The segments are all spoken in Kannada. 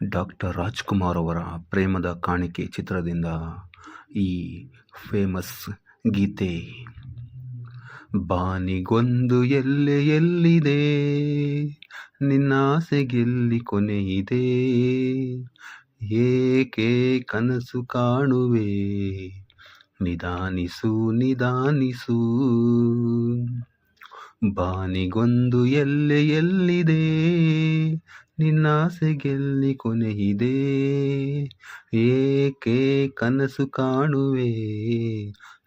ಡಾಕ್ಟರ್ ರಾಜ್ಕುಮಾರ್ ಅವರ ಪ್ರೇಮದ ಕಾಣಿಕೆ ಚಿತ್ರದಿಂದ ಈ ಫೇಮಸ್ ಗೀತೆ. ಬಾನಿಗೊಂದು ಎಲ್ಲೆ ಎಲ್ಲಿದೆ, ನಿನ್ನಾಸೆಗೆಲ್ಲಿ ಕೊನೆಯಿದೆ, ಏಕೆ ಕನಸು ಕಾಣುವೆ, ನಿಧಾನಿಸು ನಿಧಾನಿಸು. ಬಾನಿಗೊಂದು ಎಲ್ಲೆ ಎಲ್ಲಿದೆ, ನಿನ್ನಾಸೆಗೆಲ್ಲಿ ಕೊನೆಯಿದೆ, ಏಕೆ ಕನಸು ಕಾಣುವೆ,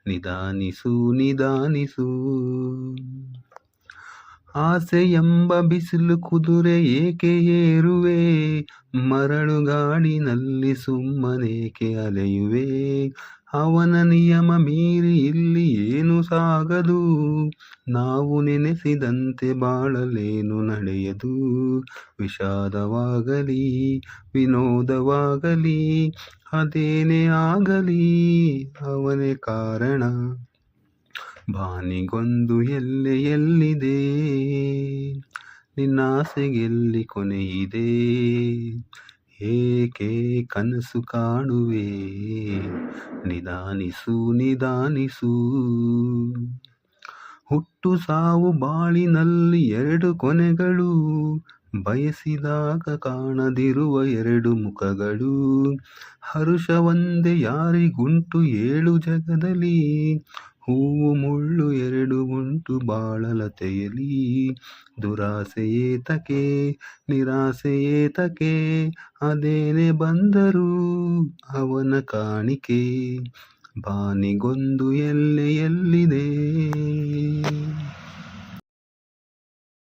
ನಿಧಾನಿಸು ನಿಧಾನಿಸು. ಆಸೆ ಎಂಬ ಬಿಸಿಲು ಕುದುರೆ ಏಕೆ ಏರುವೆ, ಮರಳುಗಾಡಿನಲ್ಲಿ ಸುಮ್ಮನೇಕೆ ಅಲೆಯುವೆ. ಅವನ ನಿಯಮ ಮೀರಿ ಇಲ್ಲಿ ಏನು ಸಾಗದು, ನಾವು ನೆನೆಸಿದಂತೆ ಬಾಳಲೇನು ನಡೆಯದು. ವಿಷಾದವಾಗಲಿ ವಿನೋದವಾಗಲಿ ಅದೇನೇ ಆಗಲಿ ಅವನೇ ಕಾರಣ. ಬಾನಿಗೊಂದು ಎಲ್ಲೆ ಎಲ್ಲಿದೆ, ನಿನ್ನಾಸೆಗೆಲ್ಲಿ ಕೊನೆಯಿದೆ, ಏಕೆ ಕನಸು ಕಾಣುವೆ, ನಿಧಾನಿಸು ನಿಧಾನಿಸು. ಹುಟ್ಟು ಸಾವು ಬಾಳಿನಲ್ಲಿ ಎರಡು ಕೊನೆಗಳು, ಬಯಸಿದಾಗ ಕಾಣದಿರುವ ಎರಡು ಮುಖಗಳು. ಹರುಷ ಒಂದೇ ಯಾರಿಗುಂಟು ಏಳು ಜಗದಲ್ಲಿ, ಹೂವು ಮುಳ್ಳು ಎರಡು ಉಂಟು ಬಾಳಲತೆಯಲಿ. ದುರಾಸೆ ಏತಕೆ ನಿರಾಸೆ ಏತಕೆ, ಅದೇನೇ ಬಂದರೂ ಅವನ ಕಾಣಿಕೆ. ಬಾನಿಗೊಂದು ಎಲ್ಲೆ ಎಲ್ಲಿದೆ.